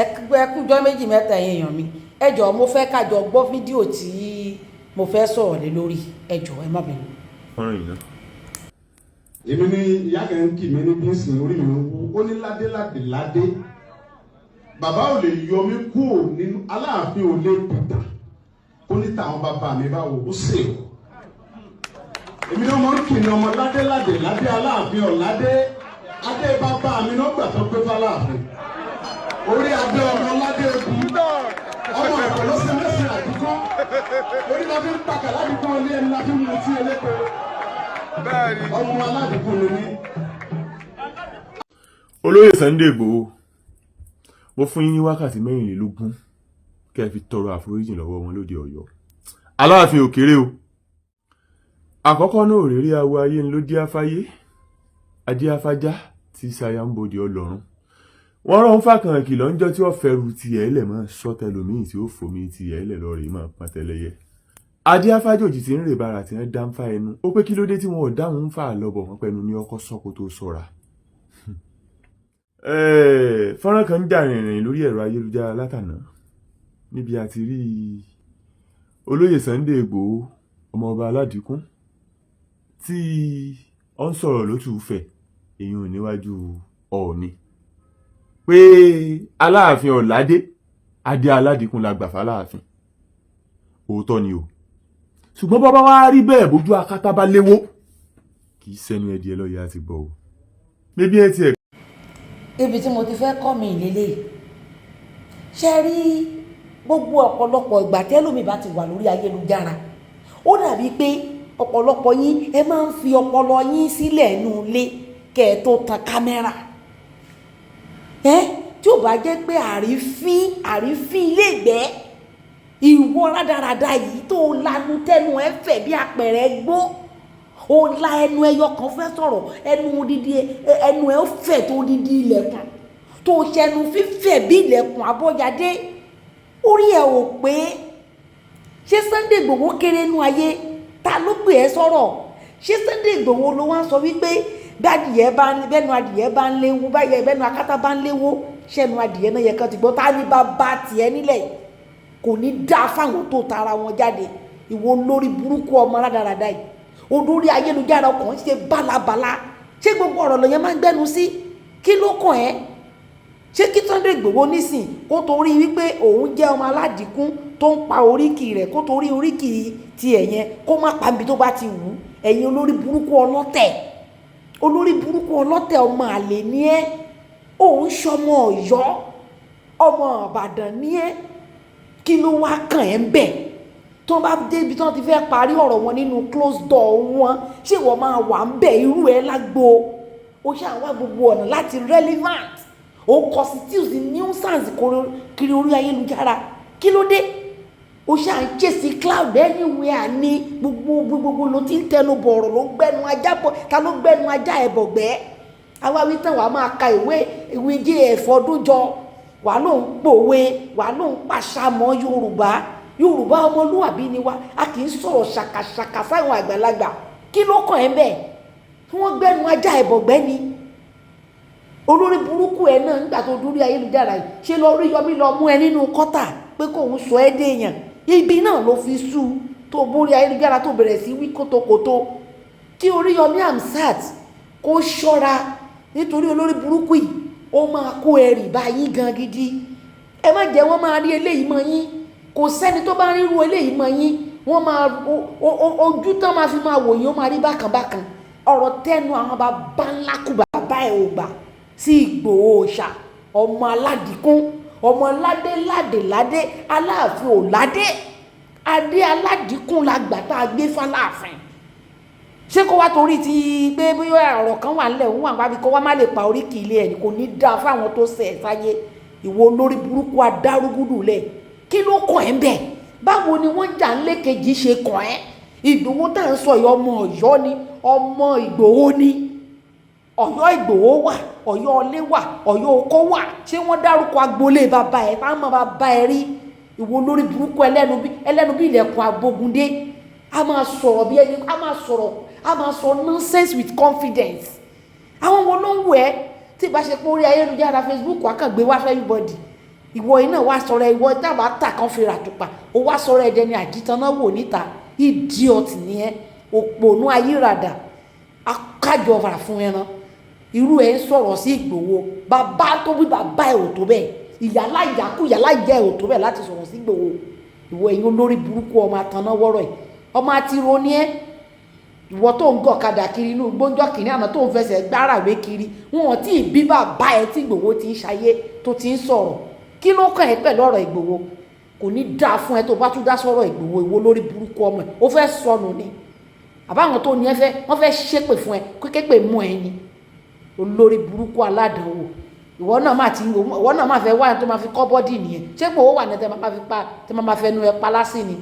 ẹkújọ́ méjì mẹ́ta èèyàn mi ẹ jọ̀ọ́ mo fẹ́ kájọ gbọ́ fídíò tí mo fẹ́ sọ̀rọ̀ lé lórí ẹ jọ̀ọ́ ẹ má bínú. ọ̀rọ̀ yìí náà. èmi ní ìyá kan kì mí ní bíńsì orí mi wú ó ní ládé ládé ládé bàbá ò lè yọ mí kúrò nínú aláàfin ò lè bùtà ó ní tàwọn bàbá mi bá wò ó sè é èmi náà máa ń kì ní ọmọ ládé ládé ládé aláàfin ọ̀ládé adé bàbá mi náà gbà tó pé fáláàfin orí adé ọmọ ládé ebu ọmọ ẹ̀kọ́ ló ṣe mẹ́sìn àdúgbò orí la fi ń pàkà ládùúgbò ilé ẹni la fi ń mutí eléko ọmọ aládùúgbò ló ní. olóyè Sunday Igboho mo fún yín ní wákàtí 24 kẹ́ fi tọrọ àforíjì lọ́wọ́ wọn lóde Ọ̀yọ́. Aláàfin òkèrè o. Àkọ́kọ́ náà òrèrè awo ayé ń ló dí afáyé adé afájá tí sáyà ń bòde ọlọ́run. Wọ́n rán fàkàn kìlọ̀ ńjọ́ tí wọ́n fẹ́rù tiẹ̀ lẹ̀ mọ́ sọ́tẹlòmíì tí ó fòmí tiẹ̀ lẹ̀ lọ́ọ̀rẹ́ mọ́ pátẹ́lẹ́yẹ. Adé afájòjì tí ń rè bára tí wọ́n dá ń fa ẹnu ó pé kí ló dé tí wọn ò dáhùn ń fà lọ́bọ̀ wọn pẹ̀lú ní ọkọ̀ sọ́kò tó sọ̀ra. Fọ́nrán kan ń jà rìnrìn lórí ẹ̀rọ ayélujára látàná níbi àti rí olóyè Sunday Igboho ọmọọba aládìkún tí ó ń sọ̀rọ̀ lótùúfẹ̀ èyàn níwájú Ọọ̀ni pé Aláàfin ọ̀ládé adé aládìkún la gbà fáláàfin. Òótọ́ ni o, ṣùgbọ́n bàbá wa rí bẹ́ẹ̀ bójú akátá bá léwó kì í sẹ́nu ẹ̀dì ẹlọ́yẹ àti gbọ́ o. Bébí ẹ tiẹ̀. Ibi tí mo ti fẹ́ kọ́ mi ìlélẹ̀ ṣe rí gbogbo ọ̀pọ̀lọpọ̀ ìgbà tẹ́lómi bá ti wà lórí ayélujára ó dàbí pé ọ̀pọ̀lọpọ̀ yín ẹ máa ń fi ọpọlọ yín sílẹ̀ nù ilé kẹ́ ẹ tó tan kámẹ́rà tí ò bá jẹ́ pé àrífín ilé ìgbẹ́ ìwọ rádaràda yìí tó lanu tẹnu ẹ fẹ̀ bí apẹ̀rẹ̀ gbó ó la ẹnu ẹyọ kan fẹ́ sọ̀rọ̀ ẹnu odidi ẹnu ẹ fẹ̀ tó odidi ilẹ̀kùn tó ṣẹnu fífẹ̀ bí ilẹ̀kùn abọ́yadé orí ẹ ò pé ṣé Sunday Igboho kéré nú ayé ta ló pè ẹ́ sọ̀rọ̀ ṣé Sunday Igboho ló wá ń sọ wípé bẹ́nu adìyẹ bá ń léwó bẹ́nu akátá bá ń léwó ṣẹ́nu adìyẹ náà yẹ kán ti gbọ́ ta ní bàbá tiẹ̀ nílẹ̀ kò ní dá fáwọn tó tara wọn jáde ìwọ lórí burúkú ọmọ rádaràda yìí olórí ayélujára ọkàn ṣe bálabàla ṣé gbogbo ọ̀rọ̀ lọ́yẹn máa ń gbẹ́nu sí kí ló kàn ẹ́ ṣé kí Sunday Igboho nísìn kó torí wípé òun jẹ́ ọmọ aládìkún tó ń pa oríkì rẹ̀ kó torí oríkì tiẹ̀ yẹn kó má pa níbi tó bá ti wù ú ẹ̀yin olórí burúkú ọlọ́tẹ̀ ọmọ àlè ní ẹ́ òun ṣọmọ Ọ̀yọ́ ọmọ Ìbàdàn ní ẹ́ kí ló wá kàn ẹ́ ń bẹ̀ tó bá débi tó ti fẹ́ parí ọ̀rọ̀ wọn nínú close door wọn ṣé wọ́n máa wà ń bẹ̀ irú ẹ̀ lágbo ó ṣàwá gbogbo ọ̀nà láti relevant ó constitute nuisance kiri orí ayélujára kí ló dé ó ṣà ń chase cloud anywhere ní gbogbo ló ti ń tẹnu bọ̀rọ̀ ló gbẹnu ajá bọ̀ ta ló gbẹnu ajá ẹ̀ bọ̀gbẹ́ àwa wí tán wàá máa ka ìwé jf ọdún jọ wàá ló ń pòwe wàá ló ń pàṣàmọ́ Yorùbá ọmọlúwàbí ni wá a kì í sọ̀rọ̀ ṣàkàṣàkà sáwọn àgbàlagbà kí ló kàn ẹ́ bẹ́ẹ̀ tí wọ́n gbẹ́nu ajá ẹ̀bọ̀gbẹ́ ni olórí burúkú ẹ̀ náà nígbà tó dúró ayélujára yìí ṣe lọ rí yọmí lọ mú ẹ nínú kọ́tà pé kóun sọ ẹ́ déèyàn ibi náà ló fi sú tó borí ayélujára tó bẹ̀rẹ̀ sí wí kótókótó kí Oríyọmí Hamzat kó ṣọ́ra nítorí olórí burúkú yìí ó máa kó ẹrì báyìí gan gidi ẹ má jẹ́ wọ́n máa rí eléyìí mọ́ yín kò sẹ́ni tó bá ríru eléyìí mọ́ yín wọ́n máa ojú tán máa fi máa wò yín ó máa rí bákan ọ̀rọ̀ tẹnu àwọn bàbá ńlá kù bàbá ẹ̀ ò gbà sí Ìgbòho Oòssà ọmọ aládìkún ọmọ ládé Aláàfin ọ̀ládé adé aládìkún la gbà tá a gbé fáláàfin ṣé kó wá torí ti pé bóyá ọ̀rọ̀ kan wà nílẹ̀ òun wà wábi kó wá má lè pa oríkì ilé ẹ̀ kò ní dáa fáwọn tó ṣẹ̀ ẹ̀ sáyé ìwọ lórí burúkú adárúgúdù lẹ̀ kí ló kàn ẹ́ ń bẹ̀ báwo ni wọ́n jà ń lékejì ṣe kàn ẹ́ Ìgbòho tá à ń sọ yìí ọmọ Ọ̀yọ́ ni ọmọ Ìgbòho ni Ọ̀yọ́ Ìgbòho wà Ọ̀yọ́ ilé wà Ọ̀yọ́ oko wà ṣé wọ́n dárúkọ agboolé bàbá ẹ̀ táwọn bàbá ẹ̀ rí ìwọ lórí burúkú ẹlẹ́nu bí ilẹ̀kùn agbógundé a máa sọ̀rọ̀ bí ẹni a máa sọ nonsense with confidence àwọn wo ló ń wẹ̀ tí ìbá ṣe pé orí ayélujára Facebook wà kàn gbé wá fẹ́ everybody ìwọ iná wá sọ̀rọ̀ ìwọ dábàá tà kan fi ràtùpà ó wá sọ̀rọ̀ ẹ̀dẹ̀ ní àjítàná wò níta idiot ni ẹ́ òpònú ayírádà akájọ fà fún ẹran irú ẹ̀ ń sọ̀rọ̀ sí Ìgbòho bàbá tó bí bàbá ẹ̀ ò tó bẹ́ẹ̀ ìyálà ìyàkú ìyálà ìyá ẹ̀ ò tó bẹ́ẹ̀ láti sọ̀rọ̀ sí Ìgbòho ìwọ ẹ̀yin olórí burúkú ọmọ àtàná wọ́rọ̀ ẹ̀ ọmọ àti ronú ẹ́ ìwọ tó ń gọ̀kadà kiri inú gbóńjọ́ kìíní àná tó ń fẹsẹ̀ gbáràwé kiri wọn ò tí ì bí bàbá ẹ̀ tí Ìgbòho ti ń ṣayé tó ti ń sọ̀rọ̀ kí ló kàn ẹ́ pẹ̀lú ọ̀rọ̀ Ìgbòho kò ní dáa fún ẹ tó bá tún dá sọ̀rọ̀ Ìgbòho ìwọ lórí burúkú ọmọ ẹ̀ ó fẹ́ sọnù ni àbáwọn tó ní ẹ fẹ́ wọ́n fẹ́ ṣépè fún ẹ kékèpè mú ẹ ni olórí burúkú aládàáwò ìwọ náà máa fẹ́ wáyà tó máa fi kọ́ bọ́dì nìyẹn ṣé Ìgbòho wà ní tẹ́ máa fẹ́ nu ẹ palásì ni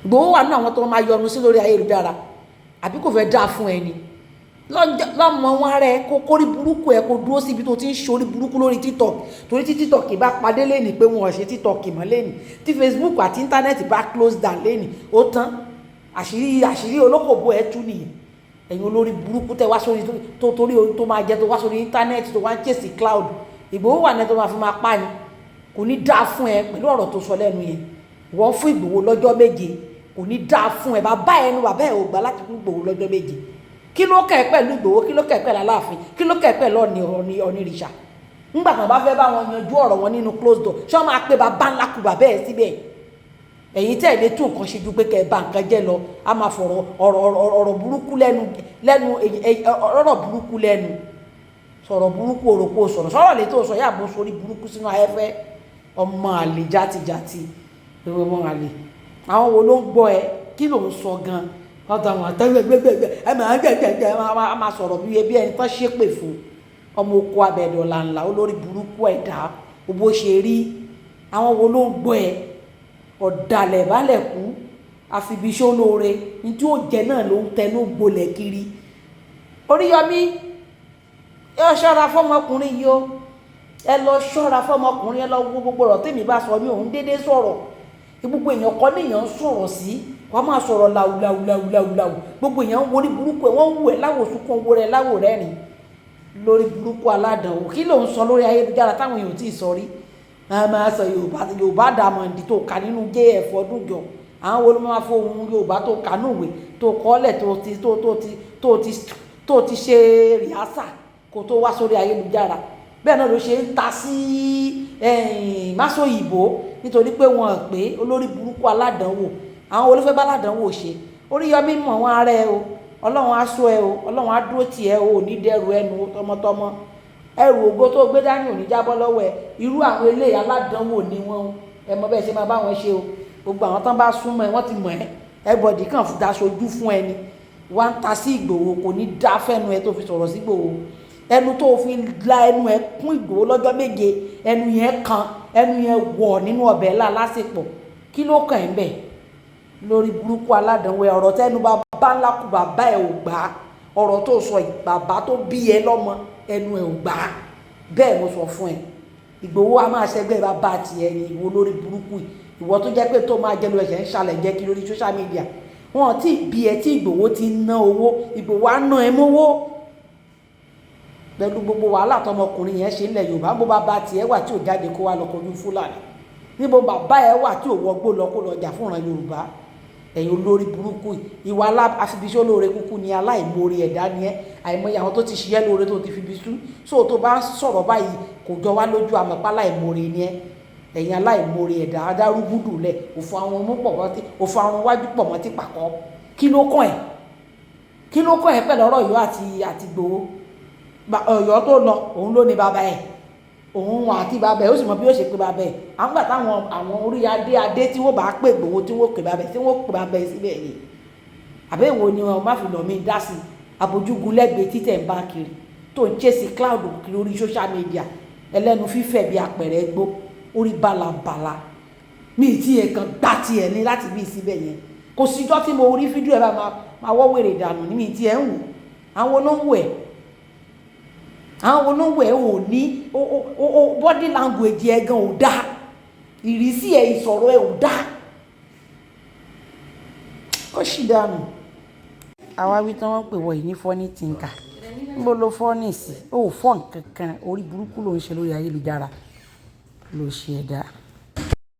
Ìgbòho wà ní àwọn tó máa yọnu sí lórí ayélujára àbí kò fẹ́ dáa fún ẹ ni lọ́mọ wọn rẹ kó kórí burúkú ẹ kó dúró síbi tó ti ń ṣorí burúkú lórí TikTok torí tí TikTok bá padé lẹ́nìí pé wọn ò ṣe TikTok mọ́ lẹ́nìí tí Facebook àti íńtánẹ́ẹ̀tì bá close down lẹ́nìí ó tán àṣírí olókòbó ẹ tú nìyẹn ẹ̀yin olórí burúkú tẹ wá sórí tó torí tó máa jẹ tó wá sórí íńtánẹ́ẹ̀tì tó wá ń chase cloud Ìgbòho wà ní tó máa fi máa pa ni kò ní dáa fún ẹ pẹ̀lú ọ̀rọ̀ tó sọ lẹ́nu yẹn wọ́n fún Ìgbòho lọ́jọ́ méje kò ní dáa fún ẹ bàbá ẹ̀ ò gbà láti fún Ìgbòho lọ́jọ́ méje kí ló kẹ́ pẹ̀lú Ìgbòho kí ló kẹ́ pẹ̀lú Aláàfin kí ló kẹ́ pẹ̀lú Ọ̀nìrìṣà ńgbà kan bá fẹ́ bá wọn yanjú ọ̀rọ̀ wọn nínú closed door ṣé wọ́n máa pe bàbá ńlá kù bàbá ẹ̀ síbẹ̀ ẹ̀yin tẹ́ ẹ̀ lè tún nǹkan ṣe ju pé kẹ́ ẹ bá nǹkan jẹ́ lọ a máa fọ̀rọ̀ ọ̀rọ̀ burúkú lẹ́nu ọ̀rọ̀ burúkú lẹ́nu sọ̀rọ̀ burúkú òròpó sọ̀rọ̀ lè tó sọ yà bó sórí burúkú sínú ayẹ́fẹ́ ọmọ àlè játijàti ọmọ àlè àwọn wo ló ń gbọ́ ẹ kí ló ń sọ gan ọ̀tọ̀ àwọn àtẹ́gbẹ́gbẹ́gbẹ́ ẹ máa ń gbẹ̀gbẹ̀gbẹ̀ ẹ máa sọ̀rọ̀ bí ẹbí ẹni tán ṣépè fún ọmọ oko abẹ́dọ̀là ńlá olórí burúkú ẹ̀dá bó ṣe rí àwọn wo ló ń gbọ́ ẹ ọ̀dàlẹ̀ balẹ̀ kú àfibiṣẹ́ olóore ní tí ó jẹ náà ló ń tẹnu gbolẹ̀ kiri Oríyọmí ẹ ṣọ́ra fọmọkùnrin yìí ó ẹ lọ ṣọ́ra fọmọkùnrin ẹ lọ wo gbogbo ọ̀rọ̀ tèmi bá sọ mi òun déédéé sọ̀rọ̀ gbogbo èèyàn kọ́ níyàn ń sọ̀rọ̀ sí wọ́n máa sọ̀rọ̀ làwùlàwùlàwùlàwù gbogbo èèyàn ń worí burúkú ẹ̀ wọ́n ń wù ẹ̀ láwòsùnkún owó rẹ̀ láwò rẹ́rìn lórí burúkú aládàáwò kí ló ń sọ lórí ayélujára táwọn èèyàn ò tí ì sọ rí a máa sọ Yorùbá dàmọ̀ǹdì tó kà nínú JF ọdún jọ àwọn wo ló máa fohùn Yorùbá tó kà núwèé tó kọ́lẹ̀ tó ti ṣe rìhásà kó tó wá sórí ayélujára bẹ́ẹ̀ náà ló ṣe ń ta sí máṣóyìnbó nítorí pé wọn pé olórí burúkú aládàánwò àwọn olùfẹ́ bá aládàánwò ṣe Oríyọmí mọ̀ wọn ara ẹ o Ọlọ́run á ṣọ́ ẹ o Ọlọ́run á dúró tì ẹ o ò ní dẹrù ẹnu tọmọtọmọ ẹrù ògo tó gbé dání ò ní jábọ́ lọ́wọ́ ẹ irú àwọn eléyìí aládàánwò ni wọn ẹ mọ bẹ́ẹ̀ ṣe máa bá wọn ṣe o gbogbo àwọn tán bá súnmọ́ ẹ wọ́n ti mọ̀ ẹ́ everybody kàn fi daṣojú fún ẹni wá ń ta sí Ìgbòho kò ní dá fẹ́nu ẹ tó fi sọ̀rọ̀ sí Ìgbòho ẹnu tó fi la ẹnu ẹ kún Ìgbòho lọ́jọ́ méje ẹnu yẹn kan ẹnu yẹn wọ̀ nínú ọbẹ̀ ńlá lásìkò kí ló kàn ẹ́ bẹ̀ lórí burúkú aládàánwò ọ̀rọ̀ tẹ́nu bàbá ńlá kù bàbá ẹ̀ ò gbà ọ̀rọ̀ tó sọ bàbá tó bí ẹ lọ́mọ ẹnu ẹ̀ ò gbà bẹ́ẹ̀ mo sọ fún ẹ Ìgbòho a máa ṣẹgbẹ́ bàbá tiẹ̀ ní ìwọ lórí burúkú ìwọ tó jẹ́ pé tó máa jẹ́ lọ ẹ̀ṣẹ̀ ń ṣàlẹ̀ jẹ́ kí lórí social media wọn tí bí ẹ tí Ìgbòho ti ná owó Ìgbòho á ná ẹ mówó pẹ̀lú gbogbo wàhálà tọmọkùnrin yẹn ṣe ńlẹ̀ Yorùbá bó bàbá tiẹ̀ wà tí ò jáde kó wá lọ kojú Fúlàní níbo bàbá ẹ wà tí ò wọgbó lọ kó lọ jà fúnra Yorùbá ẹ̀yin olórí burúkú ìwà àfibiṣẹ́ olóore kúkú ni aláìmoore ẹ̀dá ni ẹ́ àìmọye àwọn tó ti ṣiṣẹ́ lóore tó ti fi bisú so tó bá ń sọ̀rọ̀ báyìí kò jọ wá lójú àmọ́pá aláìmoore ni ẹ́ ẹ̀yin aláìmoore ẹ̀dá adárúgúdù lẹ̀ òfò àwọn ọmọ pọ̀ mọ́tí òfò àwọn wájú pọ̀ mọ́tí pàkọ́ kí ló kàn ẹ́ pẹ̀lú ọ̀rọ̀ Ọ̀yọ́ àti Ìgbòho Ọ̀yọ́ tó lọ òun ló ní bàbá ẹ̀ òun àti bàbá ẹ̀ ó sì mọ bí ó ṣe pé bàbá ẹ̀ àwọn gbà táwọn orí adé tí wọ́n bá pè Ìgbòho tí wọ́n pè bàbá ẹ̀ tí wọ́n pè bàbá ẹ̀ síbẹ̀ yìí àbẹ́wò ni wọn má fi lọ mí dá sí abojúgun lẹ́gbẹ̀ẹ́ títẹ̀ ń bá kiri tó ń chase cloud kiri orí social media ẹlẹ́nu fífẹ̀ bí apẹ̀rẹ̀ gbó orí balabala mi tí ẹ̀ kan gbá tiẹ̀ ní láti bí síbẹ̀ yẹn kò síjọ́ tí mo rí fídíò ẹ̀ bá máa wọ́ wèrè dànù ní mi tí ẹ̀ ń wò àwọn olóńgbò ẹ̀ ò ní body language ẹ̀ gan ò dáa ìrísí ẹ̀ ìsọ̀rọ̀ ẹ̀ ò dáa kó sì dànù. àwa wí tán wọ́n pè wọ yìí ní funny thinker níbo ló funny sí ó fọ́ nǹkan kan orí burúkú ló ń ṣe lórí ayélujára ló ṣe ẹ̀dá.